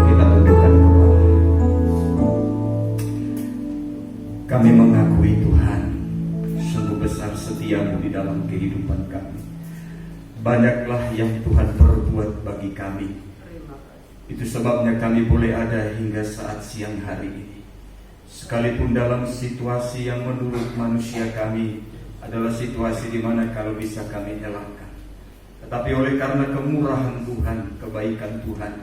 Kita tundukkan kepala. Kami mengakui Tuhan, sungguh besar setiamu di dalam kehidupan kami. Banyaklah yang Tuhan perbuat bagi kami. Itu sebabnya kami boleh ada hingga saat siang hari ini. Sekalipun dalam situasi yang menurut manusia kami adalah situasi di mana kalau bisa kami elakkan, tetapi oleh karena kemurahan Tuhan, kebaikan Tuhan,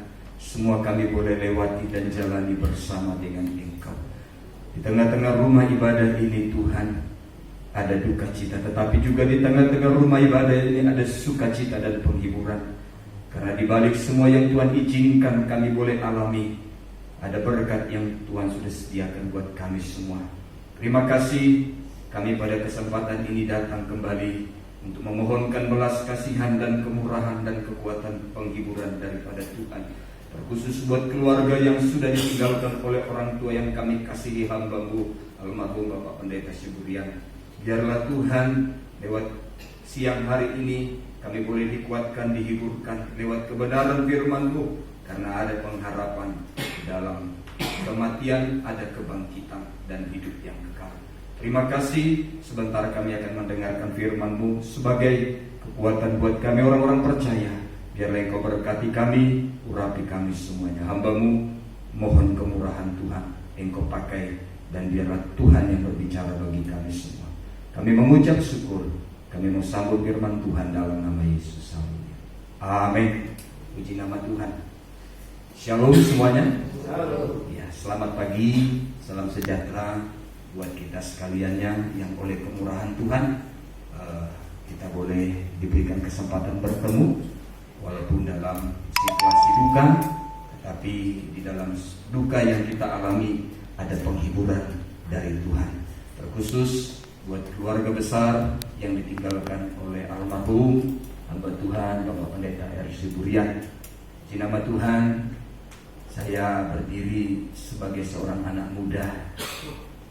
semua kami boleh lewati dan jalani bersama dengan Engkau. Di tengah-tengah rumah ibadah ini Tuhan, ada duka cita, tetapi juga di tengah-tengah rumah ibadah ini ada sukacita dan penghiburan. Karena di balik semua yang Tuhan izinkan kami boleh alami, ada berkat yang Tuhan sudah sediakan buat kami semua. Terima kasih, kami pada kesempatan ini datang kembali untuk memohonkan belas kasihan dan kemurahan dan kekuatan penghiburan daripada Tuhan. Terkhusus buat keluarga yang sudah ditinggalkan oleh orang tua yang kami kasihi, hamba-Mu almarhum Bapak Pendeta Syuburian. Biarlah Tuhan lewat siang hari ini kami boleh dikuatkan, dihiburkan lewat kebenaran firman-Mu, karena ada pengharapan dalam kematian, ada kebangkitan dan hidup yang kekal. Terima kasih, sebentar kami akan mendengarkan firman-Mu sebagai kekuatan buat kami orang-orang percaya. Biarlah Engkau berkati kami, urapi kami semuanya. Hamba-Mu mohon kemurahan Tuhan, Engkau pakai, dan biarlah Tuhan yang berbicara bagi kami semua. Kami mengucap syukur, kami mau sambut firman Tuhan dalam nama Yesus. Amin. Puji nama Tuhan. Shalom semuanya. Shalom. Ya, selamat pagi, salam sejahtera buat kita sekaliannya yang oleh kemurahan Tuhan kita boleh diberikan kesempatan bertemu, walaupun dalam situasi duka, tetapi di dalam duka yang kita alami ada penghiburan dari Tuhan. Terkhusus buat keluarga besar yang ditinggalkan oleh almarhum hamba Tuhan Bapak Pendeta R. Syuburian. Di nama Tuhan, saya berdiri sebagai seorang anak muda.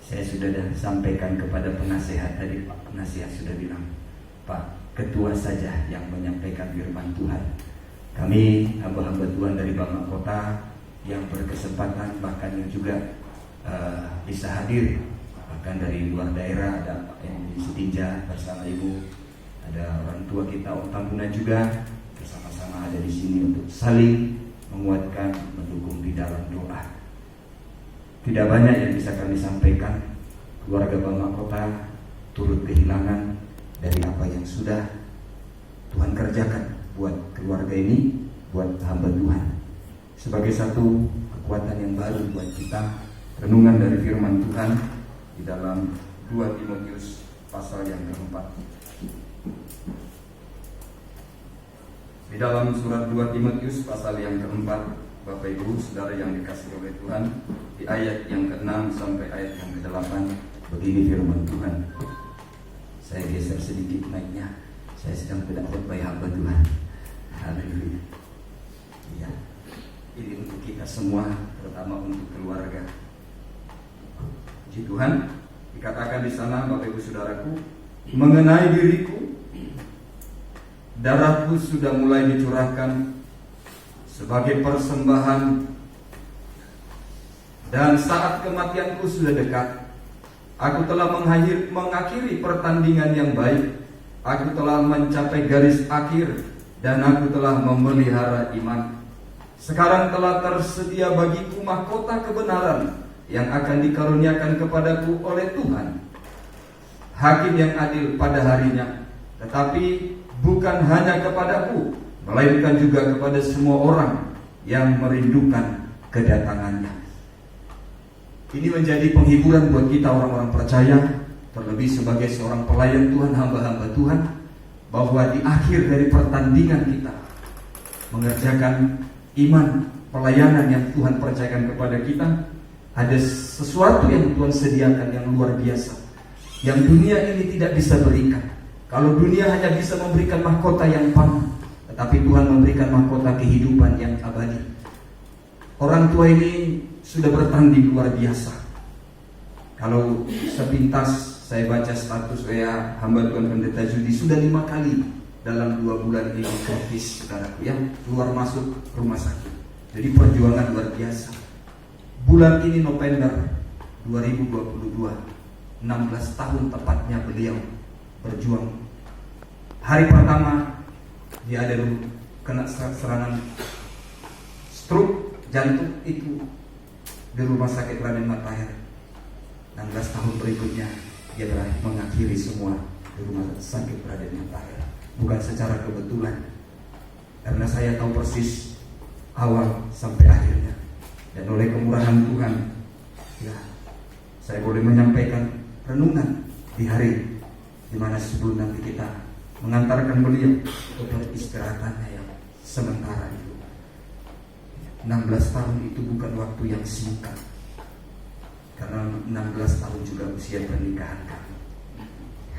Saya sudah sampaikan kepada penasehat tadi, Pak Penasehat sudah bilang, Pak Ketua saja yang menyampaikan firman Tuhan. Kami hamba-hamba Tuhan dari Bama Kota yang berkesempatan, bahkan yang juga bisa hadir, bahkan dari luar daerah, ada Pak yang di Setinja bersama Ibu, ada orang tua kita Om Tambunan juga, bersama-sama ada di sini untuk saling menguatkan, mendukung di dalam doa. Tidak banyak yang bisa kami sampaikan. Keluarga Bama Kota turut kehilangan dari apa yang sudah Tuhan kerjakan buat keluarga ini, buat hamba Tuhan. Sebagai satu kekuatan yang baru buat kita, renungan dari firman Tuhan di dalam 2 Timotius pasal yang keempat. Di dalam surat 2 Timotius pasal yang keempat, Bapak Ibu Saudara yang dikasihi oleh Tuhan, di ayat yang ke-6 sampai ayat yang ke-8, begini firman Tuhan. Saya geser sedikit naiknya, saya sedang tidak khotbah hamba Tuhan. Haleluya. Ya, ini untuk kita semua, terutama untuk keluarga. Puji Tuhan, dikatakan di sana Bapak Ibu Saudaraku, mengenai diriku, darahku sudah mulai dicurahkan sebagai persembahan, dan saat kematianku sudah dekat. Aku telah mengakhiri pertandingan yang baik, aku telah mencapai garis akhir, dan aku telah memelihara iman. Sekarang telah tersedia bagiku mahkota kebenaran yang akan dikaruniakan kepadaku oleh Tuhan, Hakim yang adil pada harinya. Tetapi bukan hanya kepadaku, melainkan juga kepada semua orang yang merindukan kedatangannya. Ini menjadi penghiburan buat kita orang-orang percaya, terlebih sebagai seorang pelayan Tuhan, hamba-hamba Tuhan, bahwa di akhir dari pertandingan kita mengerjakan iman, pelayanan yang Tuhan percayakan kepada kita, ada sesuatu yang Tuhan sediakan yang luar biasa, yang dunia ini tidak bisa berikan. Kalau dunia hanya bisa memberikan mahkota yang panah, tetapi Tuhan memberikan mahkota kehidupan yang abadi. Orang tua ini sudah bertanding luar biasa. Kalau sepintas saya baca status hamba Tuhan Pendeta Judi, sudah 5 kali dalam 2 bulan ini kritis, saudaraku, yang keluar masuk rumah sakit. Jadi perjuangan luar biasa. Bulan ini November 2022, 16 tahun tepatnya beliau berjuang. Hari pertama dia ada kena serangan stroke jantung itu di rumah sakit Raden Matahir. 16 tahun berikutnya dia mengakhiri semua di rumah sakit Raden Matahir. Bukan secara kebetulan, karena saya tahu persis awal sampai akhirnya. Dan oleh kemurahan Tuhan, ya, saya boleh menyampaikan renungan di hari dimana sebelum nanti kita mengantarkan beliau ke peristirahatannya yang sementara itu. 16 tahun itu bukan waktu yang singkat, karena 16 tahun juga usia pernikahan kami.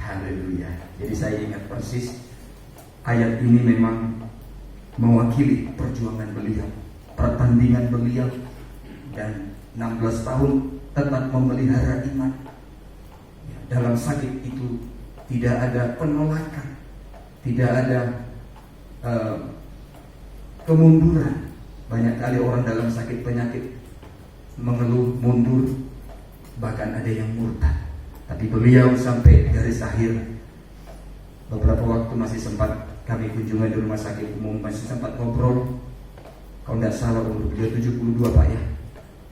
Haleluya. Jadi saya ingat persis ayat ini memang mewakili perjuangan beliau, pertandingan beliau, dan 16 tahun tetap memelihara iman. Dalam sakit itu tidak ada penolakan, tidak ada kemunduran. Banyak kali orang dalam sakit penyakit mengeluh, mundur, bahkan ada yang murtad. Tapi beliau sampai garis akhir. Beberapa waktu masih sempat kami kunjungan di rumah sakit umum, masih sempat ngobrol. Kalau tidak salah umur beliau 72 Pak ya,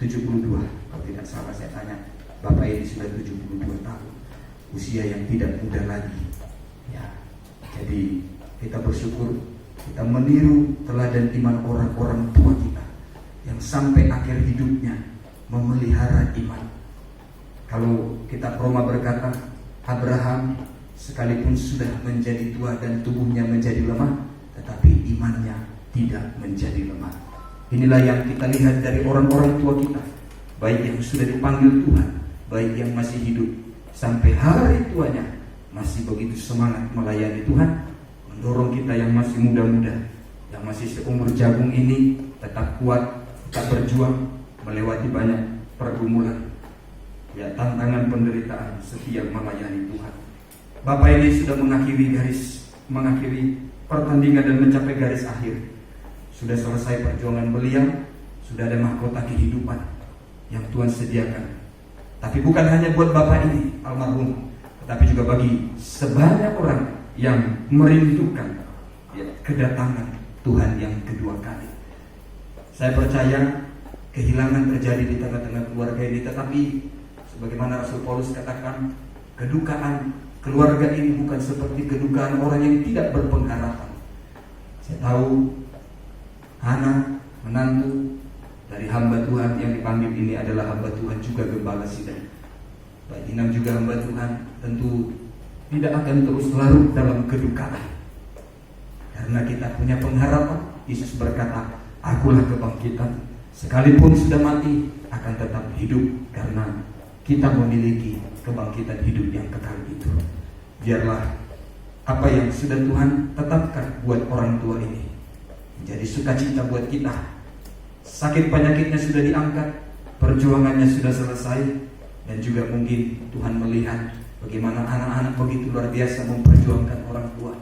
72. Kalau tidak salah saya tanya, Bapak ini sudah 72 tahun, usia yang tidak muda lagi. Ya, jadi kita bersyukur kita meniru teladan iman orang-orang tua kita yang sampai akhir hidupnya memelihara iman. Kalau kita Roma berkata, Abraham sekalipun sudah menjadi tua dan tubuhnya menjadi lemah, tetapi imannya tidak menjadi lemah. Inilah yang kita lihat dari orang-orang tua kita, baik yang sudah dipanggil Tuhan, baik yang masih hidup, sampai hari tuanya masih begitu semangat melayani Tuhan, mendorong kita yang masih muda-muda, yang masih seumur jagung ini tetap kuat, tetap berjuang melewati banyak pergumulan, ya, tantangan penderitaan, setia melayani Tuhan. Bapak ini sudah mengakhiri pertandingan dan mencapai garis akhir. Sudah selesai perjuangan beliau, sudah ada mahkota kehidupan yang Tuhan sediakan. Tapi bukan hanya buat Bapak ini almarhum, tetapi juga bagi sebanyak orang yang merindukan, ya, kedatangan Tuhan yang kedua kali. Saya percaya kehilangan terjadi di tengah-tengah keluarga ini, tetapi sebagaimana Rasul Paulus katakan, kedukaan keluarga ini bukan seperti kedukaan orang yang tidak berpengharapan. Saya tahu anak, menantu dari hamba Tuhan yang dipanggil ini adalah hamba Tuhan juga Gembala Sidang. Pak Inam juga hamba Tuhan, tentu tidak akan terus larut dalam kedukaan, karena kita punya pengharapan. Yesus berkata, akulah kebangkitan, sekalipun sudah mati akan tetap hidup, karena kita memiliki kebangkitan hidup yang kekal itu. Biarlah apa yang sudah Tuhan tetapkan buat orang tua ini menjadi sukacita buat kita. Sakit penyakitnya sudah diangkat, perjuangannya sudah selesai, dan juga mungkin Tuhan melihat bagaimana anak-anak begitu luar biasa memperjuangkan orang tua.